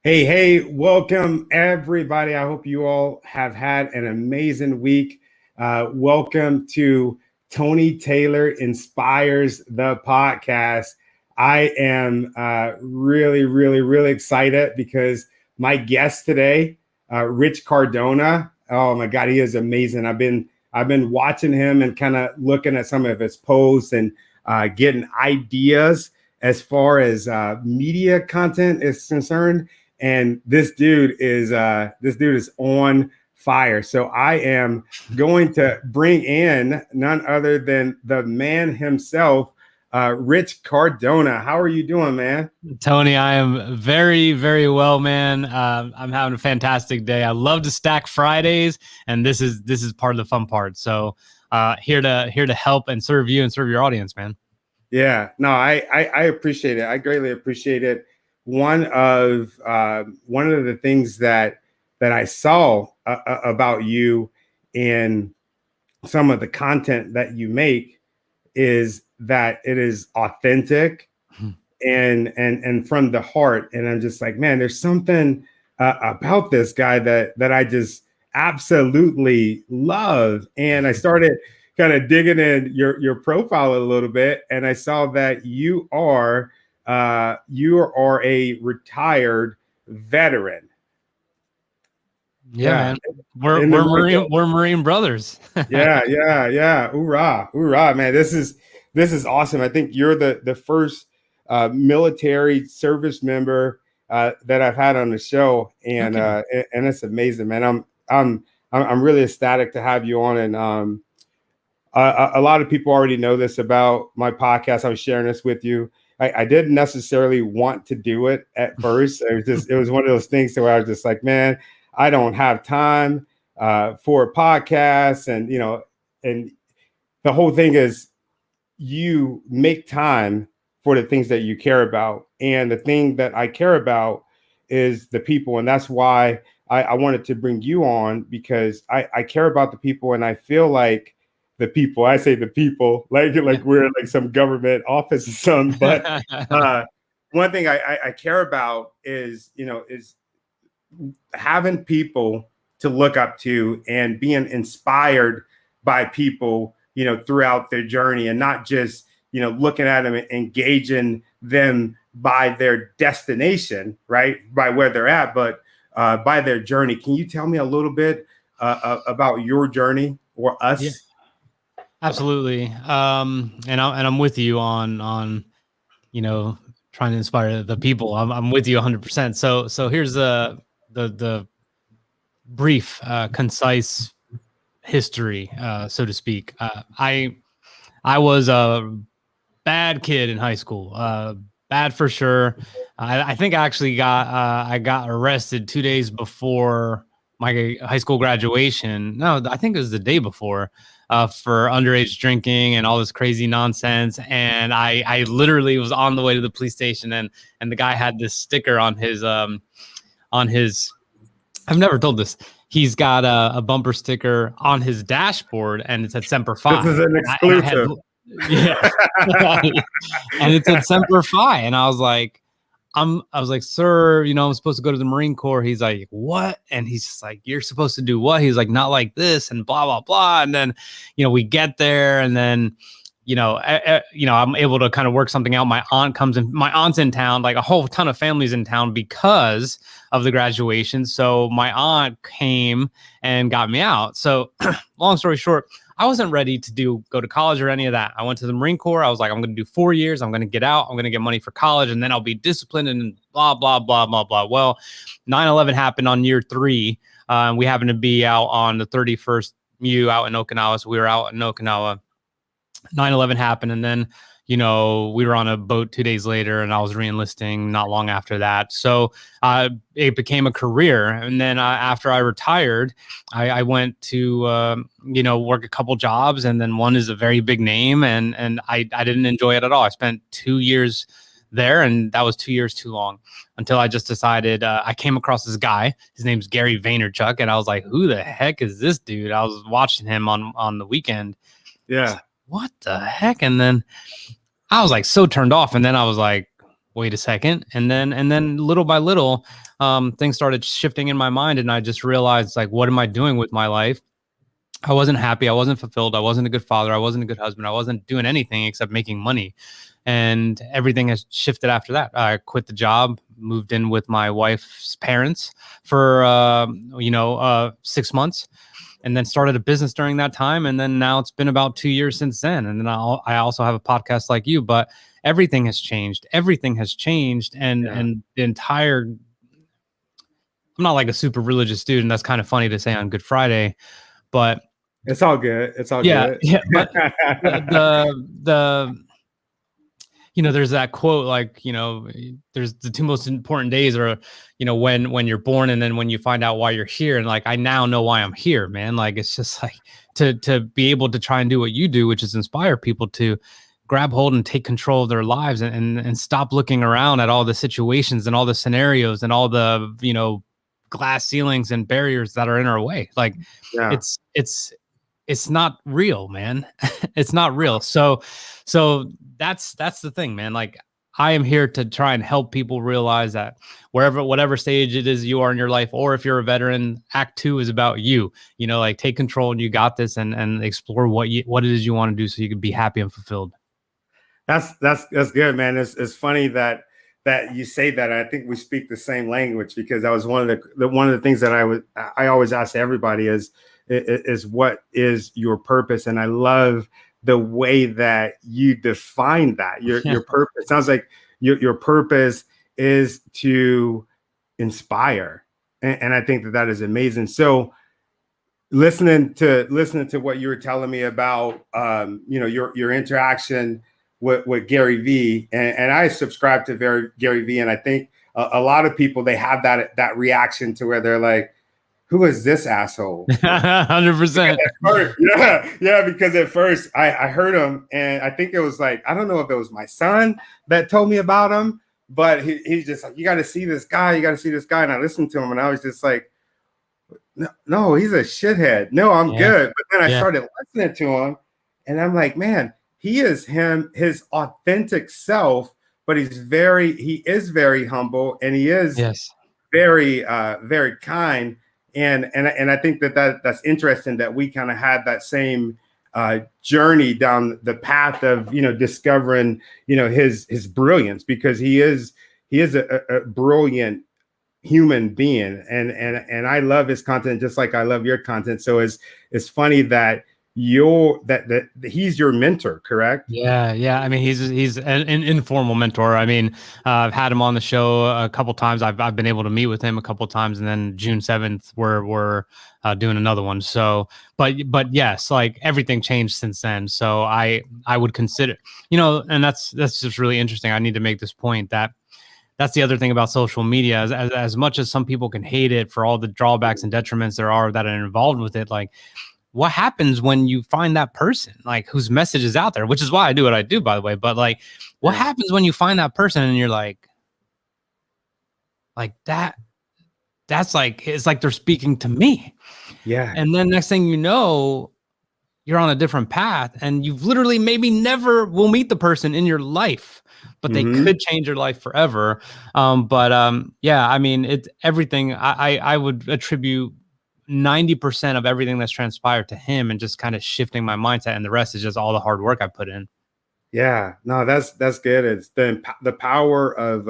Hey, welcome everybody. I hope you all have had an amazing week. Welcome to Tony Taylor Inspires the podcast. I am really excited because my guest today, Rich Cardona. Oh my God, he is amazing. I've been watching him and kind of looking at some of his posts and getting ideas as far as media content is concerned, and this dude is on fire. So I am going to bring in none other than the man himself, Rich Cardona. How are you doing, man? Tony, I am very well, man. I'm having a fantastic day. I love to stack Fridays, and this is part of the fun part. So here to help and serve you and serve your audience, man. Yeah, no, I appreciate it. I greatly appreciate it. One of the things that I saw about you in some of the content that you make is that it is authentic and from the heart. And I'm just like, man, there's something about this guy that I just absolutely love. And I started kind of digging in your profile a little bit, and I saw that you are a retired veteran. Yeah, man. We're Marine brothers. Yeah. Hoorah, man. This is awesome. I think you're the first military service member that I've had on the show, and Okay. and it's amazing, man. I'm really ecstatic to have you on, and a lot of people already know this about my podcast. I was sharing this with you. I didn't necessarily want to do it at first. It was one of those things where I was just like, man, I don't have time for a podcast, and the whole thing is you make time for the things that you care about, and the thing that I care about is the people, and that's why I wanted to bring you on, because I care about the people, and I feel like the people. I say the people like we're like some government office or something. But one thing I care about is having people to look up to and being inspired by people, throughout their journey, and not just, looking at them and engaging them by their destination, right? By where they're at, but by their journey. Can you tell me a little bit about your journey or us? Yeah, absolutely. And I'm with you on trying to inspire the people. I'm with you 100%. So here's the brief, concise history, so to speak. I was a bad kid in high school. Bad for sure. I think I actually got arrested 2 days before my high school graduation. No, I think it was the day before, for underage drinking and all this crazy nonsense. And I literally was on the way to the police station, and the guy had this sticker on his I've never told this. He's got a bumper sticker on his dashboard, and it said Semper Fi. This is an exclusive. Yeah. And it said Semper Fi. And I was like, sir, I'm supposed to go to the Marine Corps. He's like, what? And he's just like, you're supposed to do what? He's like, not like this, and blah, blah, blah. And then, we get there, and then, I'm able to kind of work something out. My aunt comes in. My aunt's in town, like a whole ton of families in town because of the graduation. So my aunt came and got me out. So long story short, I wasn't ready to go to college or any of that. I went to the Marine Corps. I was like, I'm going to do 4 years. I'm going to get out. I'm going to get money for college, and then I'll be disciplined and blah, blah, blah, blah, blah. Well, 9/11 happened on year 3. We happened to be out on the 31st MU out in Okinawa. So we were out in Okinawa. 9/11 happened, and then we were on a boat 2 days later, and I was reenlisting not long after that. So it became a career. And then after I retired, I went to work a couple jobs, and then one is a very big name, and I didn't enjoy it at all. I spent 2 years there, and that was 2 years too long, until I just decided. I came across this guy. His name's Gary Vaynerchuk, and I was like, who the heck is this dude? I was watching him on the weekend. Yeah. What the heck? And then I was like so turned off. And then I was like, wait a second. And then little by little, things started shifting in my mind, and I just realized, like, what am I doing with my life? I wasn't happy. I wasn't fulfilled. I wasn't a good father. I wasn't a good husband. I wasn't doing anything except making money. And everything has shifted after that. I quit the job, moved in with my wife's parents for 6 months, and then started a business during that time. And then now it's been about 2 years since then. And then I also have a podcast like you, but everything has changed. Everything has changed. And the entire, I'm not like a super religious dude, and that's kind of funny to say on Good Friday, but it's all good. It's all good. Yeah. But the there's that quote, like, there's the two most important days are, when you're born, and then when you find out why you're here. And like, I now know why I'm here, man. Like, it's just like to be able to try and do what you do, which is inspire people to grab hold and take control of their lives, and stop looking around at all the situations and all the scenarios and all the, glass ceilings and barriers that are in our way. Like, it's not real, man. It's not real. So that's the thing, man. Like, I am here to try and help people realize that whatever stage it is you are in your life, or if you're a veteran, Act 2 is about you. Like, take control, and you got this, and explore what it is you want to do so you can be happy and fulfilled. That's good, man. It's funny that you say that. I think we speak the same language, because that was one of the things that I always ask everybody is what is your purpose? And I love the way that you define that. Your purpose sounds like your purpose is to inspire, and I think that is amazing. So listening to what you were telling me about, your interaction with Gary Vee, and I subscribe to Gary Vee, and I think a lot of people, they have that reaction to where they're like, who is this asshole? 100%. Yeah, because at first I heard him, and I think it was like, I don't know if it was my son that told me about him, but he's just like, you got to see this guy, and I listened to him, and I was just like, no, he's a shithead. No, I'm good. But then I started listening to him, and I'm like, man, he is his authentic self, but he is very humble, and he is very, very kind. And I think that's interesting that we kind of had that same journey down the path of, discovering, his brilliance, because he is a brilliant human being, and I love his content just like I love your content. So it's funny that he's your mentor, correct? Yeah. I mean, he's an informal mentor. I mean, I've had him on the show a couple times. I've been able to meet with him a couple times, and then June 7th we're doing another one. So, but yes, like, everything changed since then. So I would consider, and that's just really interesting. I need to make this point that that's the other thing about social media. As much as some people can hate it for all the drawbacks and detriments there are that are involved with it, like, what happens when you find that person, like, whose message is out there, which is why I do what I do, by the way. But like, what happens when you find that person and you're like that's like, it's like they're speaking to me. Yeah. And then next thing you know, you're on a different path, and you've literally maybe never will meet the person in your life, but they could change your life forever. Yeah, I mean, it's everything. I would attribute 90% of everything that's transpired to him, and just kind of shifting my mindset, and the rest is just all the hard work I put in. Yeah, no, that's good. It's the power of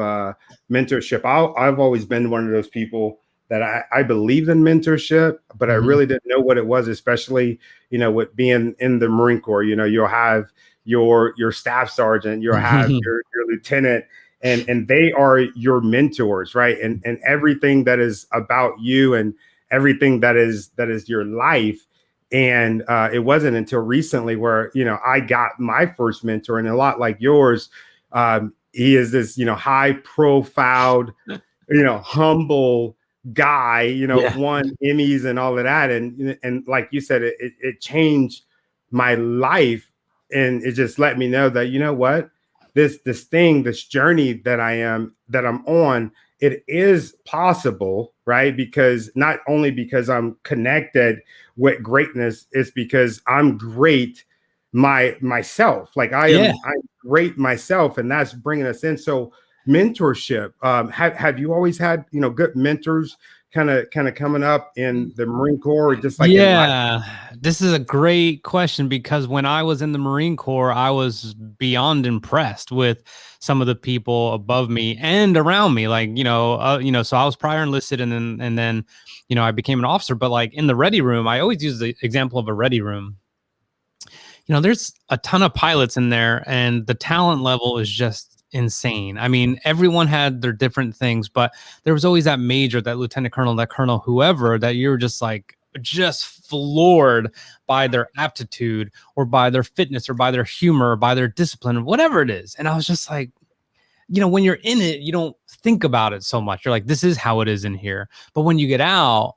mentorship. I've always been one of those people that I believe in mentorship, but I really didn't know what it was, especially, with being in the Marine Corps. You'll have your staff sergeant, you'll have your lieutenant, and they are your mentors, right? And everything that is about you, and everything that is your life. And it wasn't until recently where, I got my first mentor, and a lot like yours. He is this, high profile, humble guy, won Emmys and all of that. And like you said, it changed my life. And it just let me know that, what, this journey that I'm on, it is possible, right? Because not only because I'm connected with greatness, it's because I'm great myself. Like I'm great myself, and that's bringing us in. So mentorship. Have you always had, good mentors kind of coming up in the Marine Corps, or just like in life? Yeah, this is a great question because when I was in the Marine Corps, I was beyond impressed with some of the people above me and around me. Like, so I was prior enlisted and then, I became an officer. But like in the ready room, I always use the example of a ready room. There's a ton of pilots in there, and the talent level is just insane. I mean, everyone had their different things, but there was always that major, that lieutenant colonel, that colonel, whoever, that you're just floored by their aptitude or by their fitness or by their humor or by their discipline or whatever it is. And I was just like, when you're in it, you don't think about it so much. You're like, this is how it is in here. But when you get out,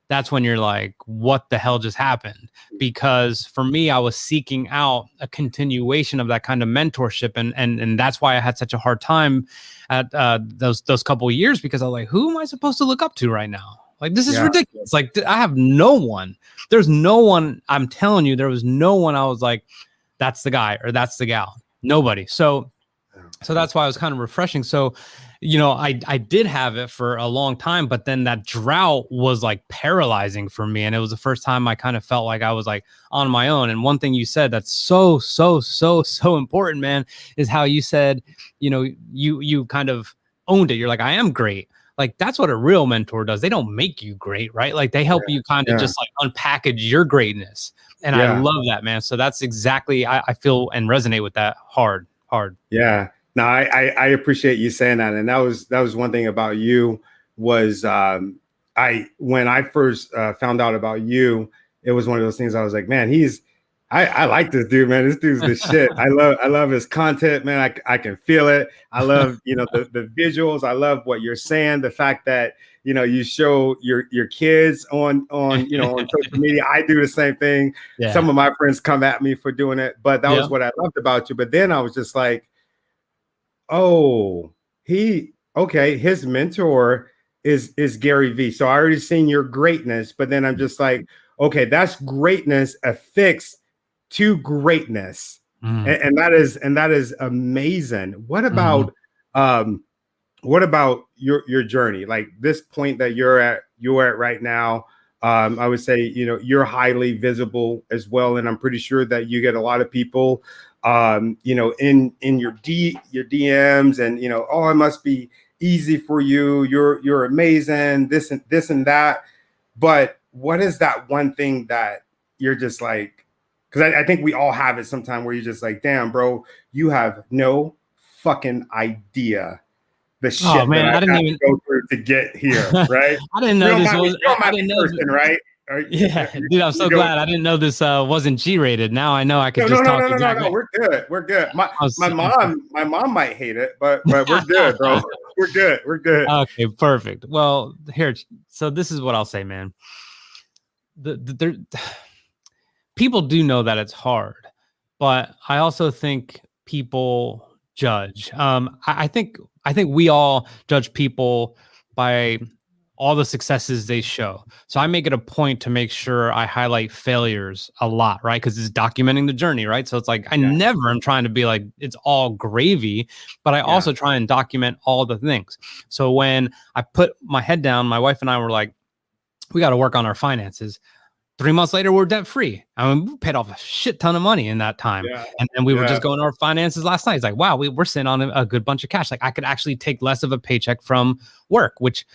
that's when you're like, what the hell just happened? Because for me, I was seeking out a continuation of that kind of mentorship. And that's why I had such a hard time at those couple of years, because I was like, who am I supposed to look up to right now? Like, this is ridiculous. Like, I have no one. There's no one. I'm telling you, there was no one. I was like, that's the guy or that's the gal. Nobody. So that's why it was kind of refreshing. So, I did have it for a long time, but then that drought was like paralyzing for me. And it was the first time I kind of felt like I was like on my own. And one thing you said that's so important, man, is how you said, you kind of owned it. You're like, I am great. Like, that's what a real mentor does. They don't make you great, right? Like, they help you kind of just like unpackage your greatness. And I love that, man. So that's exactly, I feel and resonate with that hard. Yeah. No, I appreciate you saying that. And that was one thing about you was when I first found out about you, it was one of those things I was like, man, I like this dude, man. This dude's the shit. I love his content, man. I can feel it. I love, the visuals. I love what you're saying. The fact that, you show your kids on on social media. I do the same thing. Yeah. Some of my friends come at me for doing it, but that was what I loved about you. But then I was just like, oh, his mentor is Gary Vee. So I already seen your greatness, but then I'm just like, okay, that's greatness affixed to greatness. And that is amazing. What about your journey? Like this point that you're at right now, I would say, you're highly visible as well. And I'm pretty sure that you get a lot of people, in your DMs and, oh, it must be easy for you. You're amazing, this and that. But what is that one thing that you're just like, because I think we all have it sometime where you're just like, damn, bro, you have no fucking idea the shit that I didn't even go through to get here, right? I didn't know this was. I didn't know person, right? Yeah, dude, I'm so glad. I didn't know this wasn't G-rated. Now I know I could just talk. No, we're good. We're good. My mom might hate it, but we're good, bro. We're good. Okay, perfect. Well, here. So this is what I'll say, man. People do know that it's hard, but I also think people judge. I think we all judge people by all the successes they show. So I make it a point to make sure I highlight failures a lot, right? Because it's documenting the journey, right? So it's like I never am trying to be like it's all gravy, but I also try and document all the things. So when I put my head down, my wife and I were like, we got to work on our finances. 3 months later, we're debt free. I mean, we paid off a shit ton of money in that time. Yeah. And we were just going over finances last night. It's like, wow, we're sitting on a good bunch of cash. Like I could actually take less of a paycheck from work, which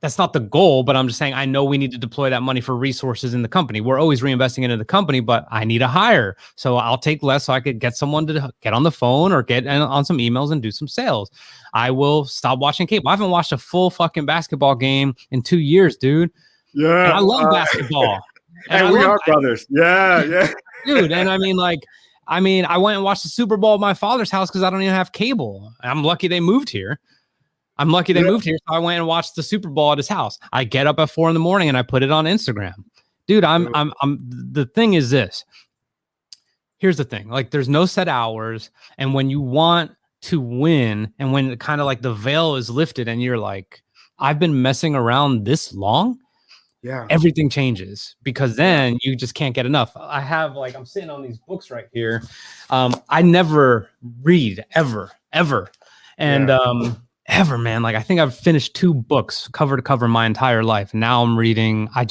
that's not the goal, but I'm just saying, I know we need to deploy that money for resources in the company. We're always reinvesting into the company, but I need a hire. So I'll take less so I could get someone to get on the phone or get on some emails and do some sales. I will stop watching cable. I haven't watched a full fucking basketball game in 2 years, dude. Yeah. And I love basketball. And we are brothers. Yeah. Dude. And I went and watched the Super Bowl at my father's house because I don't even have cable. I'm lucky they moved here. So I went and watched the Super Bowl at his house. I get up at 4 a.m. and I put it on Instagram. Dude, the thing is this. Here's the thing. Like there's no set hours. And when you want to win and when kind of like the veil is lifted and you're like, I've been messing around this long. Yeah, everything changes because then you just can't get enough. I have I'm sitting on these books right here. I never read ever. And ever, man, like I think I've finished 2 books cover to cover my entire life. And now I'm reading. I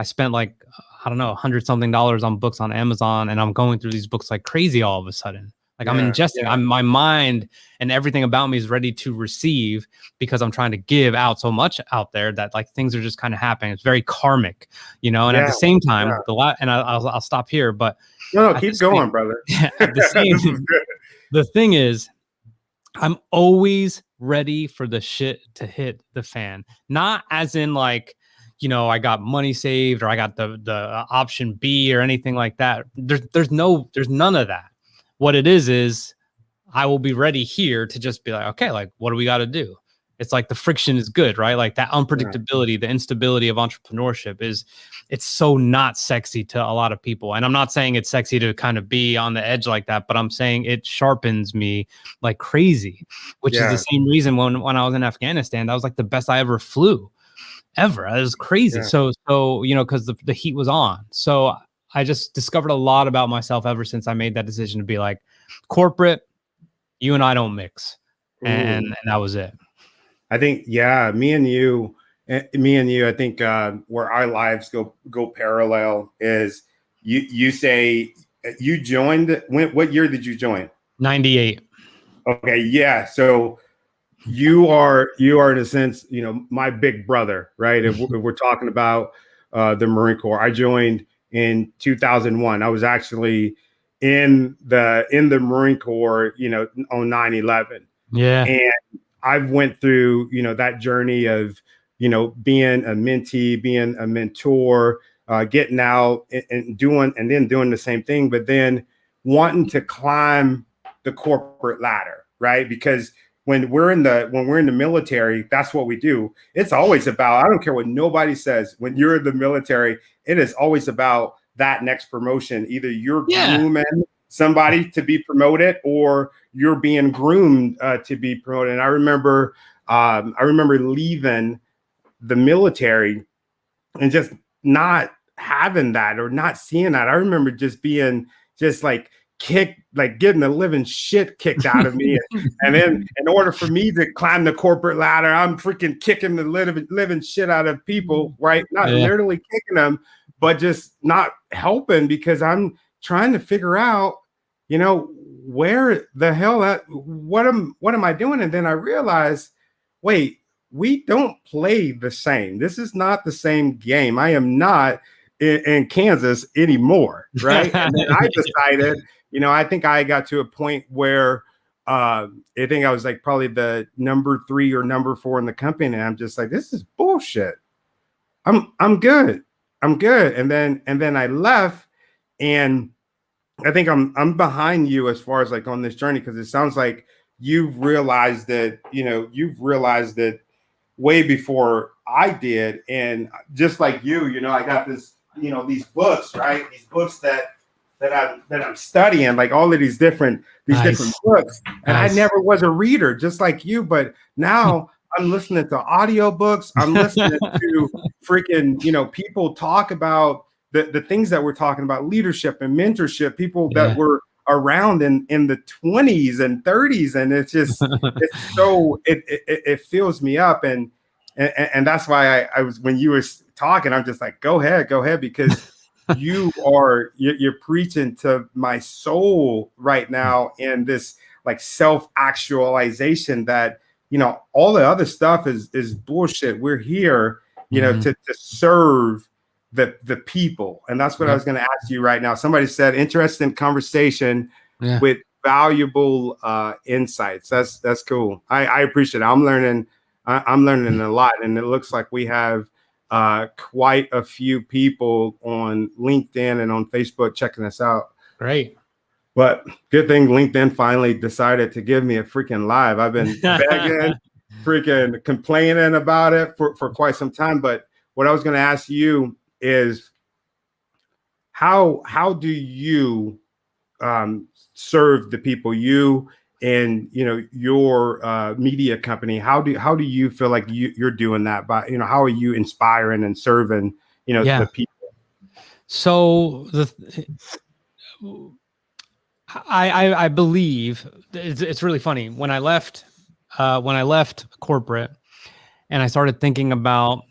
spent like, I don't know, $100 something on books on Amazon, and I'm going through these books like crazy all of a sudden. Like I'm ingesting. My mind and everything about me is ready to receive, because I'm trying to give out so much out there that like things are just kind of happening. It's very karmic, And at the same time, I'll stop here, but no, keep going, brother. At the same, this is good. The thing is, I'm always ready for the shit to hit the fan. Not as in like, I got money saved or I got the option B or anything like that. There's none of that. What it is I will be ready here to just be like, okay, like what do we got to do? It's like the friction is good, right? Like that unpredictability, the instability of entrepreneurship it's so not sexy to a lot of people. And I'm not saying it's sexy to kind of be on the edge like that, but I'm saying it sharpens me like crazy, which is the same reason when I was in Afghanistan, that was like the best I ever flew ever. It was crazy. So, because the heat was on. So I just discovered a lot about myself ever since I made that decision to be like, corporate, you and I don't mix. And that was it. I think, me and you, I think where our lives go parallel is you say you joined, what year did you join? 98. Okay. Yeah. So you are in a sense, my big brother, right? If we're talking about the Marine Corps, I joined in 2001. I was actually in the Marine Corps, on 9/11. Yeah. And I've went through, that journey of, being a mentee, being a mentor, getting out and doing the same thing, but then wanting to climb the corporate ladder, right? Because when we're in the military, that's what we do. It's always about, I don't care what nobody says, when you're in the military, it is always about that next promotion. Either you're grooming somebody to be promoted or you're being groomed to be promoted. And I remember leaving the military and just not having that or not seeing that. I remember just being just like kicked, like getting the living shit kicked out of me. And then in order for me to climb the corporate ladder, I'm freaking kicking the living shit out of people, right? Not literally kicking them, but just not helping, because I'm trying to figure out, where the hell what am I doing? And then I realized, wait, we don't play the same. This is not the same game. I am not in Kansas anymore, right? And then I decided, I think I got to a point where I think I was like probably the number 3 or number 4 in the company, and I'm just like, this is bullshit. I'm good. And then I left, and I think I'm behind you as far as like on this journey, because it sounds like you've realized that way before I did. And just like you, I got this, these books, right? These books that I'm studying, like all of these different books. And I never was a reader, just like you, but now I'm listening to audiobooks. I'm listening to freaking, people talk about the things that we're talking about, leadership and mentorship, people that were around in the 20s and 30s. And it's just, it's so, it fills me up. And that's why I was, when you were talking, I'm just like, go ahead, because you're preaching to my soul right now. And this like self-actualization that, all the other stuff is bullshit. We're here, to serve the people. And that's what I was going to ask you right now. Somebody said, interesting conversation with valuable insights. That's cool. I appreciate it. I'm learning a lot. And it looks like we have quite a few people on LinkedIn and on Facebook checking us out. Great. But good thing LinkedIn finally decided to give me a freaking live. I've been begging, freaking complaining about it for quite some time. But what I was going to ask you is, how do you serve the people, you and your media company? How do you feel like you're doing that? By how are you inspiring and serving the people? So I believe it's really funny. When I left when I left corporate and I started thinking about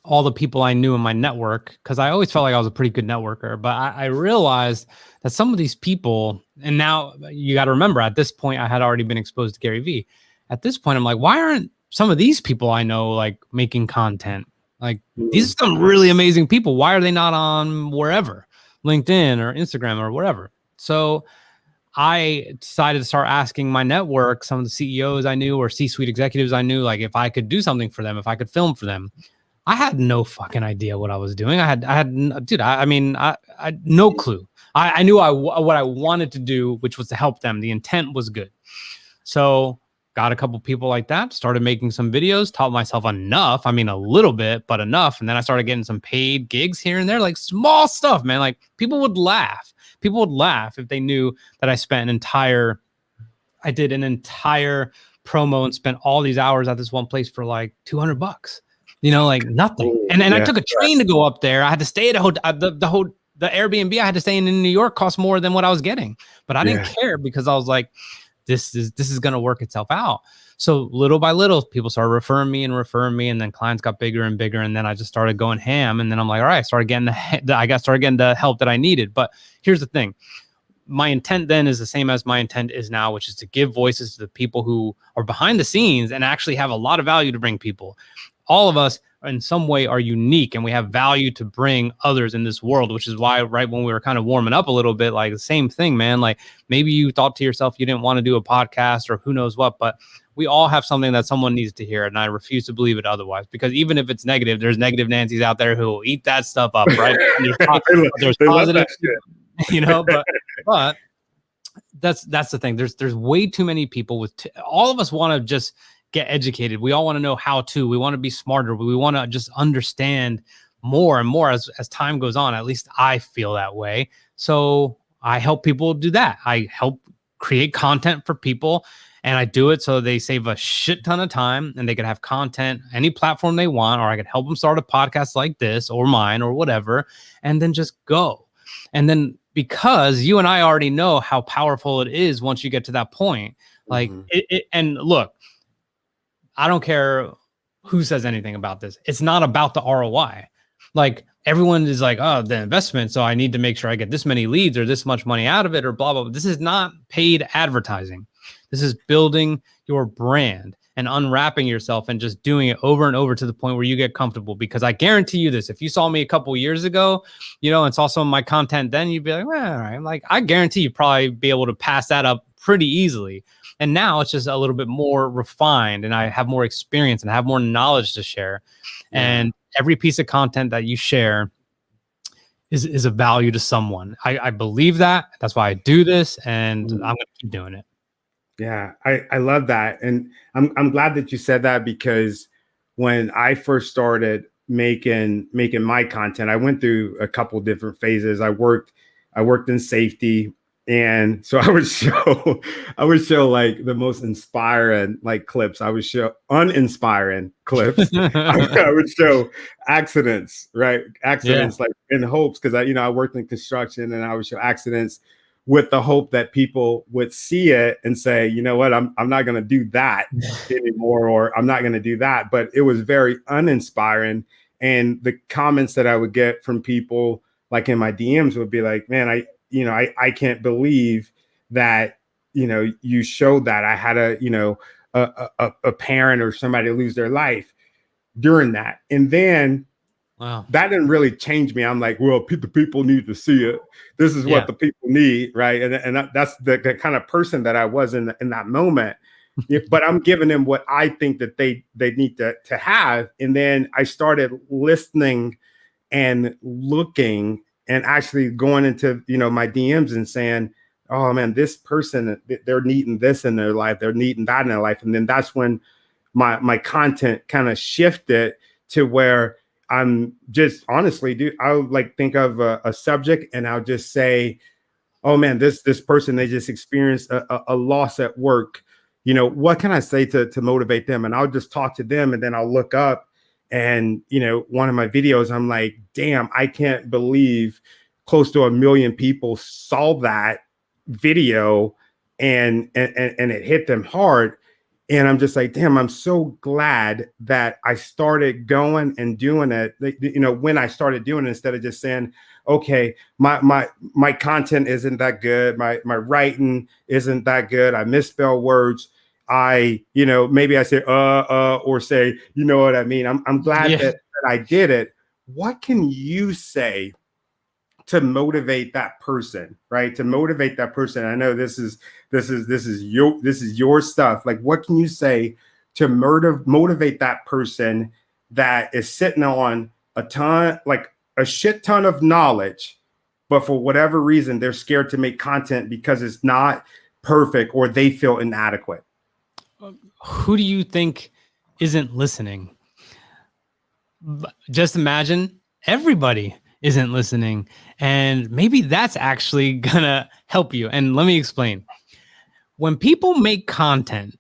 all the people I knew in my network, because I always felt like I was a pretty good networker, but I realized that some of these people, and now you got to remember, at this point, I had already been exposed to Gary Vee. At this point, I'm like, why aren't some of these people I know like making content? Like, these are some really amazing people. Why are they not on wherever, LinkedIn or Instagram or whatever? So I decided to start asking my network, some of the CEOs I knew or C-suite executives I knew, like if I could do something for them, if I could film for them. I had no fucking idea what I was doing. Dude, I had no clue. I knew what I wanted to do, which was to help them. The intent was good. So got a couple people like that, started making some videos, taught myself enough. I mean, a little bit, but enough. And then I started getting some paid gigs here and there, like small stuff, man. Like people would laugh. People would laugh if they knew that I did an entire promo and spent all these hours at this one place for like $200. Like nothing. And I took a train to go up there. I had to stay at a hotel. The Airbnb I had to stay in New York cost more than what I was getting, but I didn't care because I was like, this is going to work itself out. So little by little, people started referring me, and then clients got bigger and bigger. And then I just started going ham. And then I'm like, all right, I started getting the help that I needed. But here's the thing. My intent then is the same as my intent is now, which is to give voices to the people who are behind the scenes and actually have a lot of value to bring people. All of us in some way are unique and we have value to bring others in this world, which is why right when we were kind of warming up a little bit, like the same thing, man, like maybe you thought to yourself you didn't want to do a podcast or who knows what, but we all have something that someone needs to hear. And I refuse to believe it otherwise, because even if it's negative, there's negative Nancy's out there who will eat that stuff up, right? There's positive, but that's the thing. There's way too many people all of us want to just get educated. We all want to know how to. We want to be smarter. We want to just understand more and more as time goes on. At least I feel that way. So I help people do that. I help create content for people, and I do it so they save a shit ton of time and they can have content any platform they want, or I could help them start a podcast like this or mine or whatever, and then just go. And then because you and I already know how powerful it is once you get to that point, like and look, I don't care who says anything about this. It's not about the ROI. Like everyone is like, oh, the investment. So I need to make sure I get this many leads or this much money out of it or blah, blah, blah. This is not paid advertising. This is building your brand and unwrapping yourself and just doing it over and over to the point where you get comfortable. Because I guarantee you this, if you saw me a couple years ago, and saw some of my content, then you'd be like, well, all right. Like I guarantee you'd probably be able to pass that up pretty easily. And now it's just a little bit more refined and I have more experience and I have more knowledge to share. Yeah. And every piece of content that you share is a value to someone. I believe that. That's why I do this, and I'm going to keep doing it. Yeah, I love that. And I'm glad that you said that, because when I first started making my content, I went through a couple different phases. I worked in safety. And so I would show like the most inspiring like clips. I would show uninspiring clips. I would show accidents, right? Accidents, like in hopes, because I worked in construction, and I would show accidents with the hope that people would see it and say, you know what, I'm not going to do that anymore, or I'm not going to do that. But it was very uninspiring. And the comments that I would get from people like in my DMs would be like, man, I can't believe that, you showed that. I had a parent or somebody lose their life during that. And then that didn't really change me. I'm like, well, the people need to see it. This is what the people need. Right. And that's the kind of person that I was in that moment. But I'm giving them what I think that they need to have. And then I started listening and looking and actually going into, my DMs and saying, oh man, this person, they're needing this in their life. They're needing that in their life. And then that's when my content kind of shifted to where I'm just honestly, dude, I'll like think of a subject and I'll just say, oh man, this person, they just experienced a loss at work. What can I say to motivate them? And I'll just talk to them, and then I'll look up. And, one of my videos, I'm like, damn, I can't believe close to 1 million people saw that video and it hit them hard. And I'm just like, damn, I'm so glad that I started going and doing it. When I started doing it, instead of just saying, okay, my content isn't that good, my writing isn't that good, I misspell words. Maybe I say or say, you know what I mean? I'm glad Yeah. that I did it. What can you say to motivate that person, right? To motivate that person. I know this is your stuff. Like, what can you say to motivate that person that is sitting on a shit ton of knowledge, but for whatever reason they're scared to make content because it's not perfect or they feel inadequate? Who do you think isn't listening? Just imagine everybody isn't listening, and maybe that's actually gonna help you. And let me explain. When people make content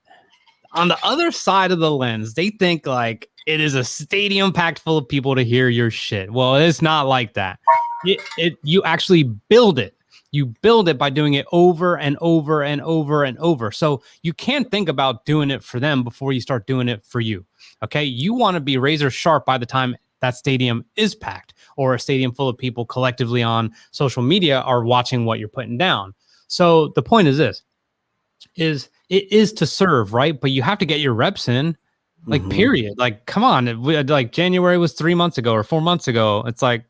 on the other side of the lens, they think like it is a stadium packed full of people to hear your shit. Well, it's not like that. You actually build it. You build it by doing it over and over and over and over. So you can't think about doing it for them before you start doing it for you. Okay. You want to be razor sharp by the time that stadium is packed, or a stadium full of people collectively on social media are watching what you're putting down. So the point is this: it is to serve, right? But you have to get your reps in, like, period. Like, come on. Like, January was 3 months ago or 4 months ago. It's like,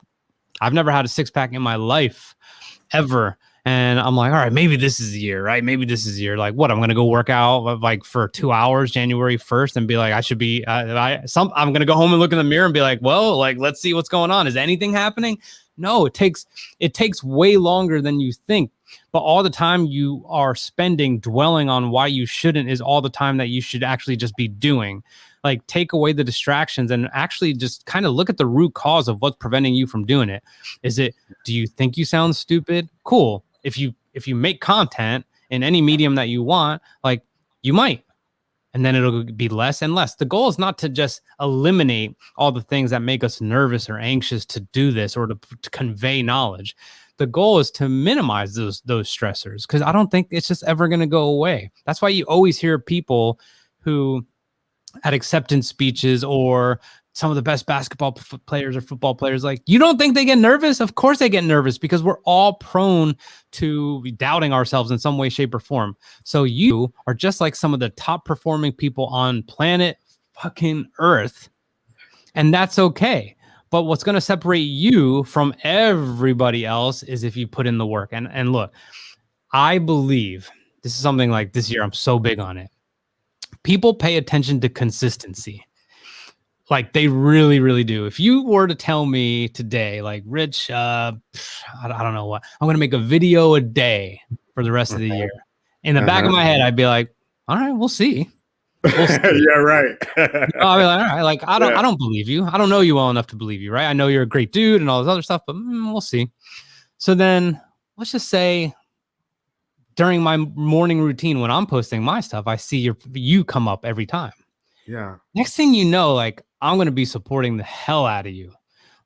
I've never had a six pack in my life ever. And I'm like, all right, maybe this is the year, right? Maybe this is the year. Like, what? I'm going to go work out like for 2 hours, January 1st, and be like, I should be, I'm going to go home and look in the mirror and be like, well, like, let's see what's going on. Is anything happening? No, it takes way longer than you think. But all the time you are spending dwelling on why you shouldn't is all the time that you should actually just be doing. Like, take away the distractions and actually just kind of look at the root cause of what's preventing you from doing it. Do you think you sound stupid? Cool. If you make content in any medium that you want, like, you might, and then it'll be less and less. The goal is not to just eliminate all the things that make us nervous or anxious to do this, or to convey knowledge. The goal is to minimize those stressors, because I don't think it's just ever going to go away. That's why you always hear people who, at acceptance speeches, or some of the best basketball players or football players, like, you don't think they get nervous? Of course they get nervous, because we're all prone to doubting ourselves in some way, shape, or form. So you are just like some of the top performing people on planet fucking Earth, and that's okay. But what's going to separate you from everybody else is if you put in the work. And look, I believe this is something like this year, I'm so big on it. People pay attention to consistency. Like, they really, really do. If you were to tell me today, like, Rich, I don't know what, I'm going to make a video a day for the rest of the year. In the back of my head, I'd be like, all right, we'll see. We'll see. Yeah, right. I'll be like, all right, like, I don't believe you. I don't know you well enough to believe you, right? I know you're a great dude and all this other stuff, but we'll see. So then let's just say during my morning routine, when I'm posting my stuff, I see you come up every time. Yeah. Next thing you know, like, I'm going to be supporting the hell out of you,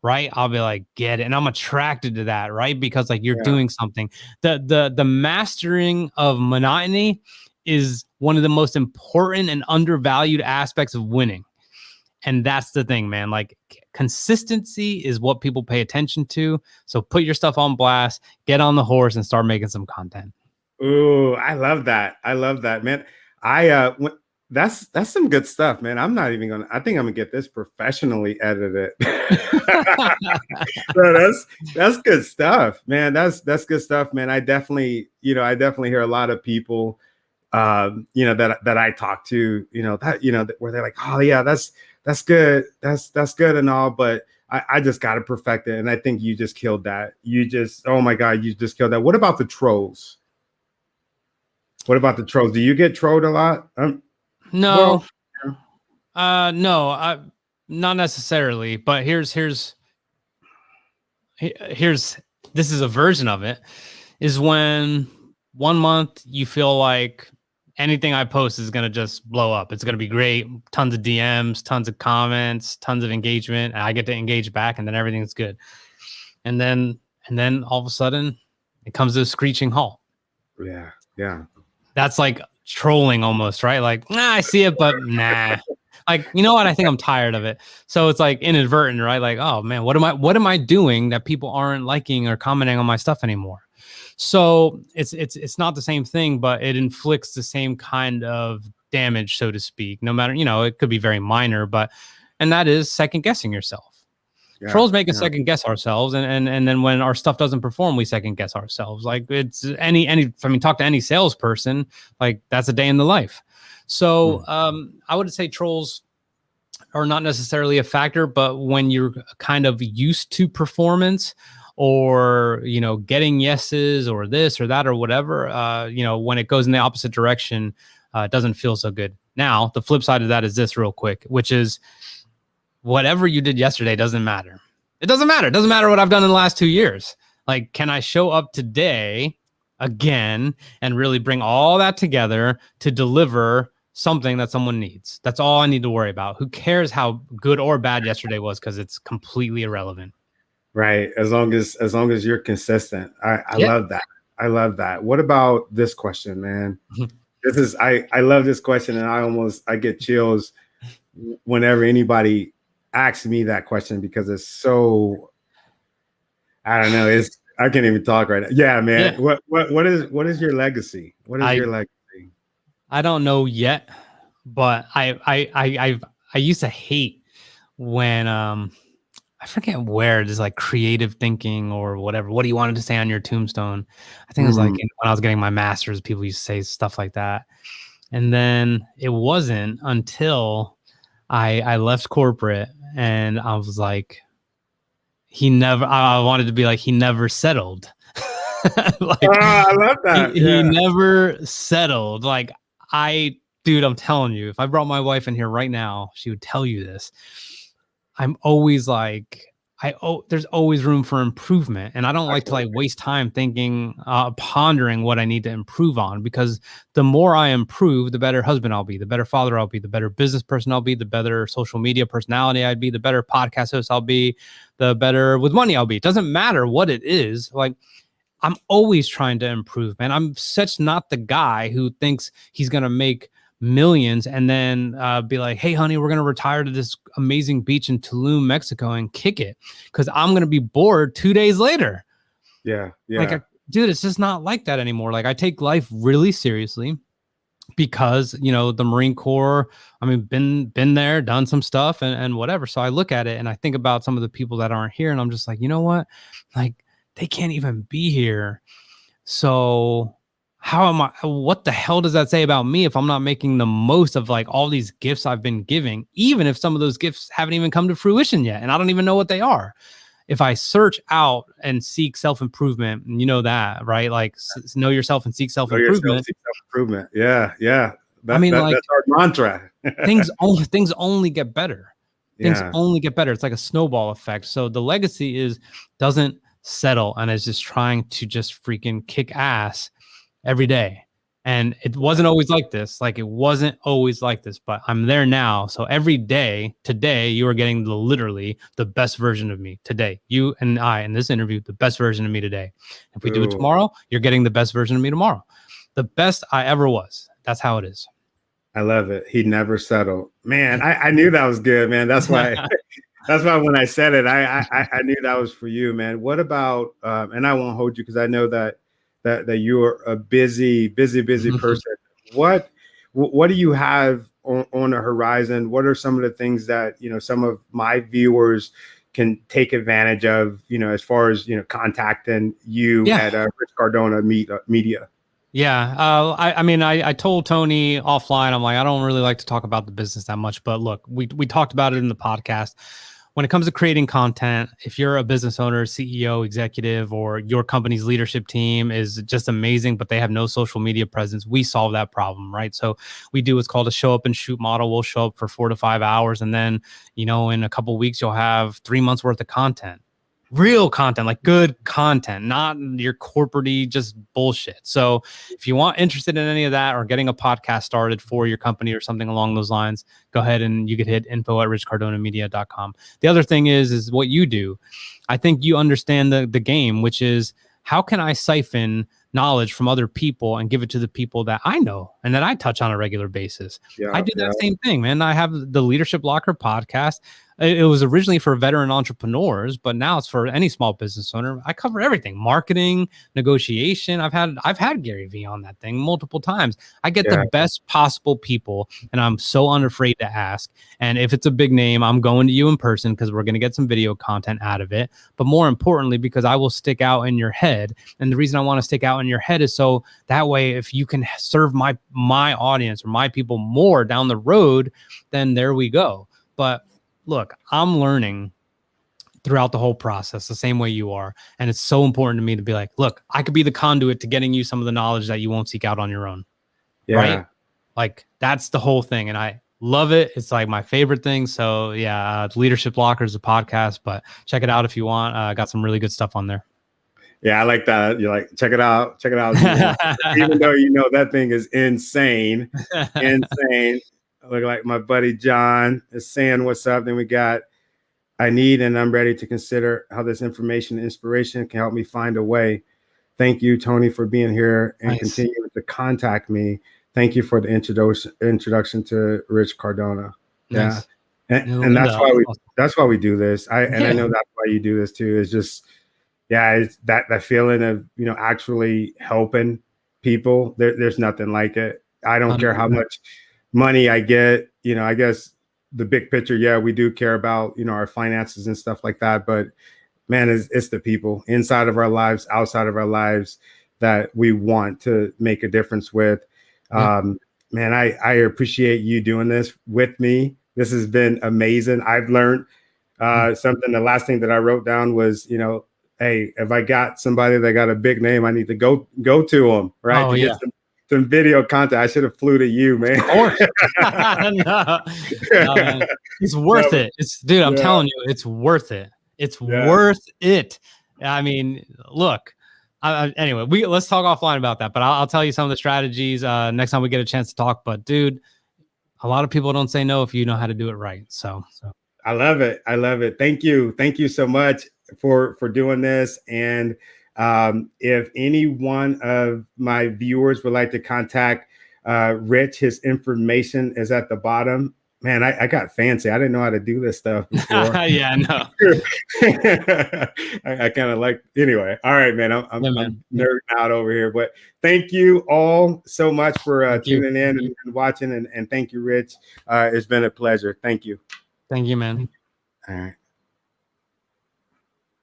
right? I'll be like, get it. And I'm attracted to that, right? Because, like, you're doing something. The mastering of monotony is one of the most important and undervalued aspects of winning. And that's the thing, man. Like, consistency is what people pay attention to. So put your stuff on blast, get on the horse, and start making some content. Ooh, I love that. I love that, man. That's some good stuff, man. I think I'm gonna get this professionally edited. So that's good stuff, man. That's good stuff, man. I definitely hear a lot of people, that I talk to, where they're like, oh yeah, that's good. That's good and all, but I just got to perfect it. And I think you just killed that. Oh my God, you just killed that. What about the trolls? Do you get trolled a lot? No, no, not necessarily. But here's this is a version of it. Is when 1 month you feel like anything I post is gonna just blow up. It's gonna be great. Tons of DMs, tons of comments, tons of engagement. And I get to engage back, and then everything's good. And then all of a sudden, it comes to a screeching halt. Yeah. That's like trolling almost, right? Like, nah, I see it, but nah. Like, you know what? I think I'm tired of it. So it's like inadvertent, right? Like, oh man, what am I doing that people aren't liking or commenting on my stuff anymore? So it's not the same thing, but it inflicts the same kind of damage, so to speak. No matter, it could be very minor, and that is second guessing yourself. Yeah, Trolls make us yeah. second guess ourselves, and then when our stuff doesn't perform, we second guess ourselves. Like it's talk to any salesperson, like that's a day in the life. So I would say trolls are not necessarily a factor, but when you're kind of used to performance or getting yeses or this or that or whatever, when it goes in the opposite direction, it doesn't feel so good. Now the flip side of that is this real quick, which is whatever you did yesterday doesn't matter. It doesn't matter. It doesn't matter what I've done in the last 2 years. Like, can I show up today again and really bring all that together to deliver something that someone needs? That's all I need to worry about. Who cares how good or bad yesterday was, because it's completely irrelevant. Right. As long as you're consistent. I love that. I love that. What about this question, man? This is I love this question, and I get chills whenever anybody asks me that question, because it's so, I don't know, I can't even talk right now. Yeah, man. Yeah. What is your legacy? What is your legacy? I don't know yet, but I used to hate when I forget where, just like creative thinking or whatever. What do you wanted to say on your tombstone? I think it was like when I was getting my master's, people used to say stuff like that. And then it wasn't until I left corporate and I was like, I wanted to be like, he never settled. Like, I love that. He never settled. Like, dude, I'm telling you, if I brought my wife in here right now, she would tell you this. I'm always like, there's always room for improvement. And I don't like to like waste time thinking, pondering what I need to improve on, because the more I improve, the better husband I'll be, the better father I'll be, the better business person I'll be, the better social media personality I'd be, the better podcast host I'll be, the better with money I'll be. It doesn't matter what it is. Like, I'm always trying to improve, man. I'm such not the guy who thinks he's going to make millions and then be like, hey, honey, we're going to retire to this amazing beach in Tulum, Mexico and kick it, because I'm going to be bored 2 days later. Yeah. Like, dude, it's just not like that anymore. Like, I take life really seriously because, the Marine Corps, I mean, been there, done some stuff and whatever. So I look at it and I think about some of the people that aren't here and I'm just like, you know what? Like, they can't even be here. So what the hell does that say about me if I'm not making the most of like all these gifts I've been giving, even if some of those gifts haven't even come to fruition yet and I don't even know what they are? If I search out and seek self-improvement, and you know that, right? Like, know yourself and seek self-improvement. Yeah. That's our mantra. things only get better. Things only get better. It's like a snowball effect. So the legacy doesn't settle and is just trying to just freaking kick ass every day. And it wasn't always like this. Like, it wasn't always like this, but I'm there now. So every day, today, you are getting literally the best version of me today. You and I in this interview, the best version of me today. If we do it tomorrow, you're getting the best version of me tomorrow. The best I ever was. That's how it is. I love it. He never settled. Man, I knew that was good, man. That's why when I said it, I knew that was for you, man. What about, and I won't hold you because I know that you're a busy person. What do you have on the horizon? What are some of the things that, some of my viewers can take advantage of, as far as, contacting you at Rich Cardona Media? Yeah. I told Tony offline, I'm like, I don't really like to talk about the business that much, but look, we talked about it in the podcast. When it comes to creating content, if you're a business owner, CEO, executive, or your company's leadership team is just amazing, but they have no social media presence, we solve that problem, right? So we do what's called a show up and shoot model. We'll show up for 4 to 5 hours. And then, in a couple of weeks, you'll have 3 months worth of content. Real content, like good content, not your corporate-y just bullshit. So if you want interested in any of that or getting a podcast started for your company or something along those lines, go ahead and you could hit info@richcardonamedia.com. The other thing is what you do. I think you understand the game, which is how can I siphon knowledge from other people and give it to the people that I know and that I touch on a regular basis. I do that same thing, man. I have the Leadership Locker podcast. It was originally for veteran entrepreneurs, but now it's for any small business owner. I cover everything: marketing, negotiation. I've had Gary Vee on that thing multiple times. I get the best possible people, and I'm so unafraid to ask. And if it's a big name, I'm going to you in person because we're going to get some video content out of it. But more importantly, because I will stick out in your head. And the reason I want to stick out in your head is so that way, if you can serve my audience or my people more down the road, then there we go. But look, I'm learning throughout the whole process the same way you are. And it's so important to me to be like, look, I could be the conduit to getting you some of the knowledge that you won't seek out on your own. Yeah. Right? Like that's the whole thing. And I love it. It's like my favorite thing. So yeah, Leadership Locker is a podcast, but check it out if you want. I got some really good stuff on there. Yeah, I like that. You're like, check it out. Check it out. Even though you know that thing is insane. Insane. Look like my buddy John is saying what's up. Then we got, I need and I'm ready to consider how this information and inspiration can help me find a way. Thank you, Tony, for being here and continuing to contact me. Thank you for the introduction to Rich Cardona. Yeah. And that's why we do this. I know that's why you do this too. It's just, it's that feeling of, actually helping people. There's nothing like it. I don't care how much money I get, I guess the big picture, we do care about, our finances and stuff like that. But man, it's the people inside of our lives, outside of our lives that we want to make a difference with. Man, I appreciate you doing this with me. This has been amazing. I've learned something. The last thing that I wrote down was, hey, if I got somebody that got a big name, I need to go to them, right? Oh, get some video content. I should have flew to you, man. Of course. No, man. It's worth it. Dude, I'm telling you, it's worth it. It's worth it. I mean, look, anyway, let's talk offline about that, but I'll tell you some of the strategies next time we get a chance to talk. But dude, a lot of people don't say no if you know how to do it right. So I love it. I love it. Thank you. Thank you so much for doing this. And if any one of my viewers would like to contact Rich, his information is at the bottom. Man, I got fancy. I didn't know how to do this stuff before. Yeah, no. I kind of anyway. All right, man. I'm nerding out over here. But thank you all so much for tuning in and watching. And thank you, Rich. It's been a pleasure. Thank you. Thank you, man. All right.